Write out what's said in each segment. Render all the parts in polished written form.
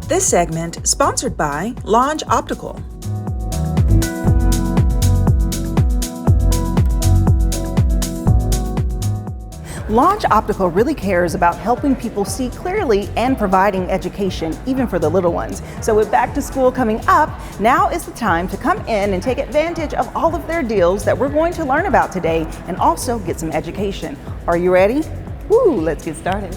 This segment sponsored by Longe Optical. Longe Optical really cares about helping people see clearly and providing education, even for the little ones. So with back to school coming up, now is the time to come in and take advantage of all of their deals that we're going to learn about today and also get some education. Are you ready? Woo, let's get started.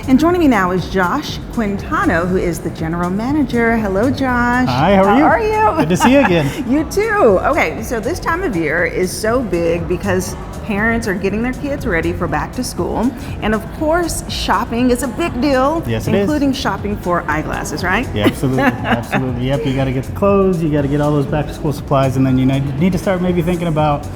And joining me now is Josh Quintana, who is the General Manager. Hello, Josh. Hi, how are you? Good to see you again. You too. Okay, so this time of year is so big because parents are getting their kids ready for back to school. And of course, shopping is a big deal. Yes, it including is. Shopping for eyeglasses, right? Yeah, absolutely. Absolutely. Yep, you got to get the clothes, you got to get all those back to school supplies, and then you need to start maybe thinking about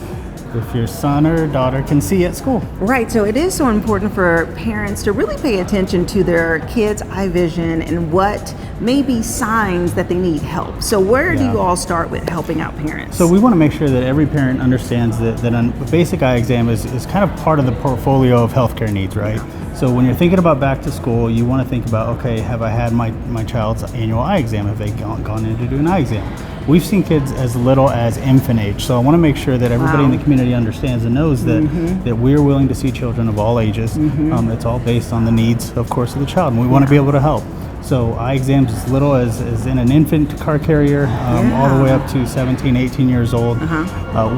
if your son or daughter can see at school. Right, so it is so important for parents to really pay attention to their kids' eye vision and what may be signs that they need help. So where do you all start with helping out parents? So we want to make sure that every parent understands that a basic eye exam is kind of part of the portfolio of healthcare needs, right? Yeah. So when you're thinking about back to school, you want to think about, okay, have I had my child's annual eye exam? Have they gone in to do an eye exam? We've seen kids as little as infant age, so I want to make sure that everybody in the community understands and knows that that we're willing to see children of all ages. It's all based on the needs, of course, of the child, and we want to be able to help. So eye exams as little as in an infant car carrier, all the way up to 17, 18 years old.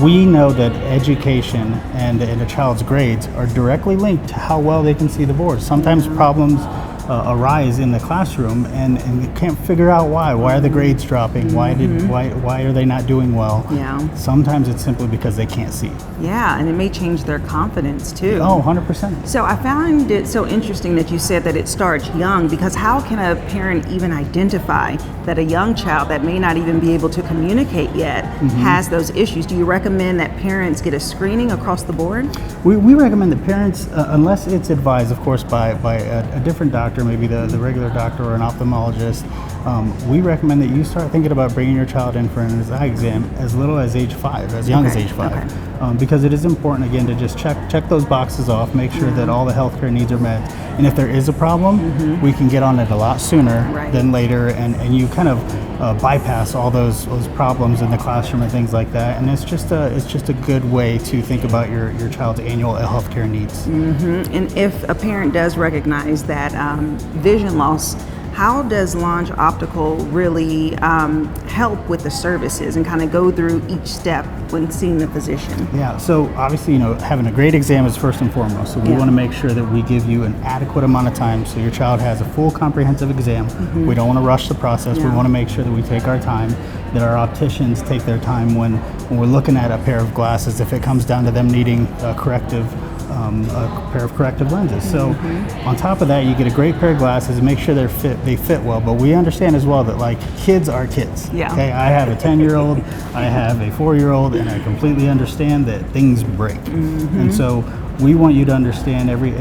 We know that education and a child's grades are directly linked to how well they can see the board. Sometimes problems arise in the classroom and you can't figure out why. Why are the grades dropping? Why are they not doing well? Yeah. Sometimes it's simply because they can't see. Yeah, and it may change their confidence too. Oh, 100%. So I found it so interesting that you said that it starts young, because how can a parent even identify that a young child that may not even be able to communicate yet has those issues? Do you recommend that parents get a screening across the board? We recommend that parents, unless it's advised, of course, by a different doctor, maybe the regular doctor or an ophthalmologist, we recommend that you start thinking about bringing your child in for an eye exam as little as age 5, as young as age 5. Because it is important, again, to just check those boxes off, make sure that all the healthcare needs are met. And if there is a problem, we can get on it a lot sooner than later, and you kind of bypass all those problems in the classroom and things like that. And it's just a good way to think about your child's annual healthcare needs. And if a parent does recognize that vision loss, how does Longe Optical really help with the services and kind of go through each step when seeing the physician? Yeah, so obviously, having a great exam is first and foremost. So we want to make sure that we give you an adequate amount of time so your child has a full comprehensive exam. We don't want to rush the process. We want to make sure that we take our time, that our opticians take their time when we're looking at a pair of glasses, if it comes down to them needing a pair of corrective lenses. So on top of that, you get a great pair of glasses and make sure they fit well. But we understand as well that kids are kids. Yeah. Okay, I have a 10-year-old, I have a 4-year-old, and I completely understand that things break. And so we want you to understand every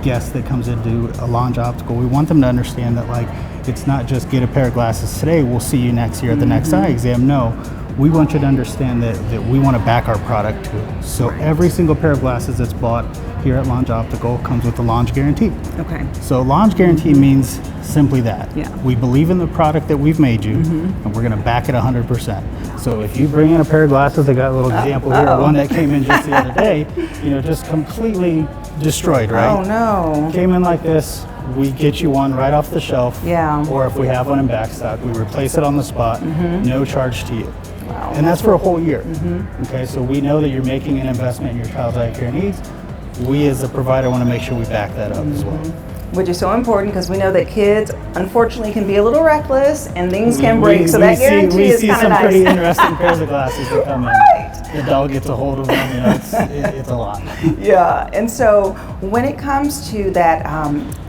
guest that comes into a Longe Optical, we want them to understand that it's not just get a pair of glasses today, we'll see you next year at the next eye exam. No. We want you to understand that we want to back our product too. So every single pair of glasses that's bought here at Longe Optical comes with the Longe Guarantee. Okay. So Longe Guarantee means simply that. Yeah. We believe in the product that we've made you, and we're going to back it 100%. So if you bring in a pair of glasses, I got a little example here, one that came in just the other day, just completely destroyed, right? Oh no. Came in like this. We get you one right off the shelf. Yeah. Or if we have one in back stock, we replace it on the spot, no charge to you. Wow. And that's for a whole year. Okay, so we know that you're making an investment in your child's eye care needs. We as a provider want to make sure we back that up as well. Which is so important because we know that kids, unfortunately, can be a little reckless and things can break. So that guarantee is kind of nice. We see some pretty interesting pairs of glasses that come in. The dog gets a hold of them. It's a lot. Yeah, and so when it comes to that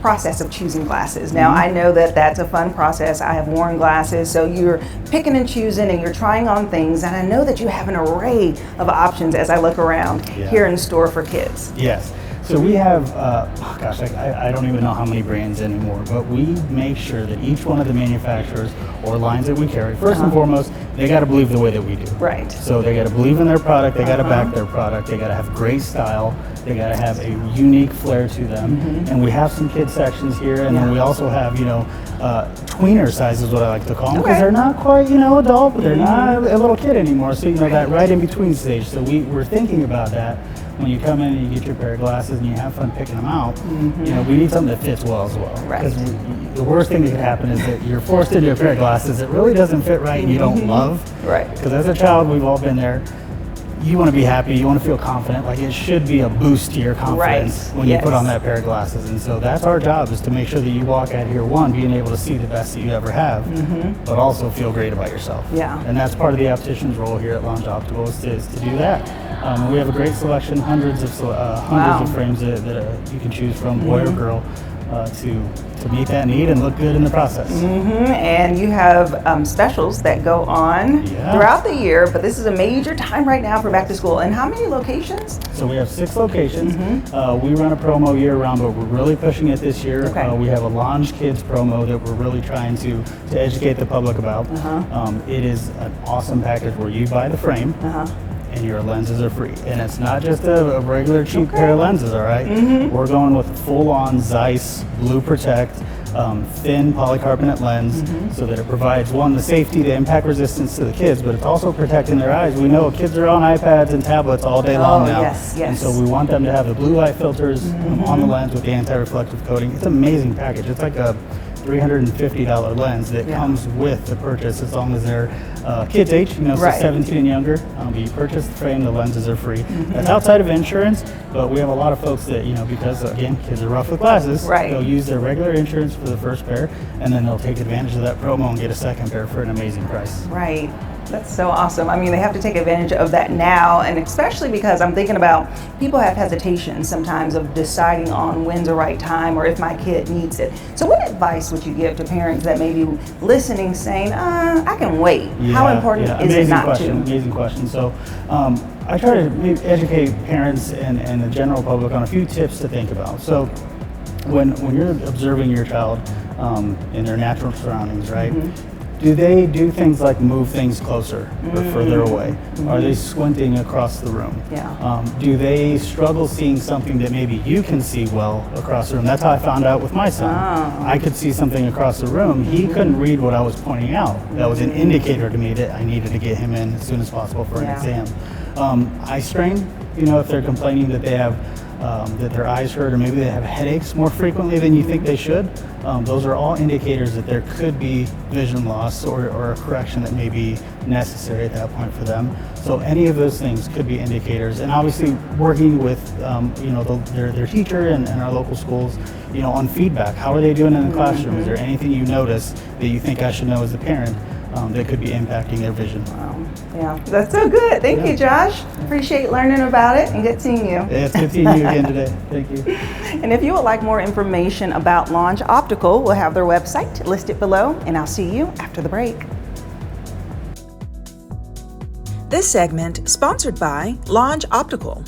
process of choosing glasses, now I know that that's a fun process. I have worn glasses, so you're picking and choosing and you're trying on things, and I know that you have an array of options as I look around here in the store for kids. Yes. So we have, I don't even know how many brands anymore, but we make sure that each one of the manufacturers or lines that we carry, first and foremost, they got to believe the way that we do. Right. So they got to believe in their product, they got to back their product, they got to have great style, they got to have a unique flair to them. And we have some kid sections here, and then we also have, tweener sizes, what I like to call them, because they're not quite, adult, but they're not a little kid anymore. So, that right in between stage. So we're thinking about that. When you come in and you get your pair of glasses and you have fun picking them out, we need something that fits well as well. Right. Because the worst thing that could happen is that you're forced into a pair of glasses that really doesn't fit right and you don't love. Right. Because as a child, we've all been there. You want to be happy, you want to feel confident, like it should be a boost to your confidence when you put on that pair of glasses. And so that's our job, is to make sure that you walk out here, one, being able to see the best that you ever have, but also feel great about yourself. Yeah. And that's part of the optician's role here at Longe Optical, is to do that. We have a great selection, hundreds of frames that you can choose from, boy or girl, to meet that need and look good in the process. And you have specials that go on throughout the year, but this is a major time right now for back to school. And how many locations? So we have 6 locations. We run a promo year round, but we're really pushing it this year. We have a Longe Kids promo that we're really trying to educate the public about. It is an awesome package where you buy the frame, and your lenses are free. And it's not just a regular cheap pair of lenses, all right? We're going with full-on Zeiss Blue Protect, thin polycarbonate lens, so that it provides, one, the safety, the impact resistance to the kids, but it's also protecting their eyes. We know kids are on iPads and tablets all day long now. And so we want them to have the blue light filters on the lens with the anti-reflective coating. It's an amazing package. It's like a $350 lens that comes with the purchase, as long as they're kids age, so 17 and younger. You purchase the frame, the lenses are free. That's outside of insurance, but we have a lot of folks that, because again, kids are rough with glasses, they'll use their regular insurance for the first pair, and then they'll take advantage of that promo and get a second pair for an amazing price. Right. That's so awesome. I mean, they have to take advantage of that now, and especially because I'm thinking about people have hesitation sometimes of deciding on when's the right time or if my kid needs it. So what advice would you give to parents that may be listening saying, I can wait? How important is it not to? Amazing question. So I try to educate parents and the general public on a few tips to think about. So when you're observing your child in their natural surroundings, right? Do they do things like move things closer or further away? Are they squinting across the room? Do they struggle seeing something that maybe you can see well across the room? That's how I found out with my son. I could see something across the room. He couldn't read what I was pointing out. That was an indicator to me that I needed to get him in as soon as possible for an exam. Eye strain, if they're complaining that they have that their eyes hurt, or maybe they have headaches more frequently than you think they should. Those are all indicators that there could be vision loss or a correction that may be necessary at that point for them. So any of those things could be indicators. And obviously working with their teacher and our local schools, on feedback. How are they doing in the classroom? Is there anything you notice that you think I should know as a parent that could be impacting their vision? Yeah, that's so good. Thank you, Josh. Appreciate learning about it, and good seeing you. Yeah, it's good seeing you again today. Thank you. And if you would like more information about Longe Optical, we'll have their website listed below, and I'll see you after the break. This segment sponsored by Longe Optical.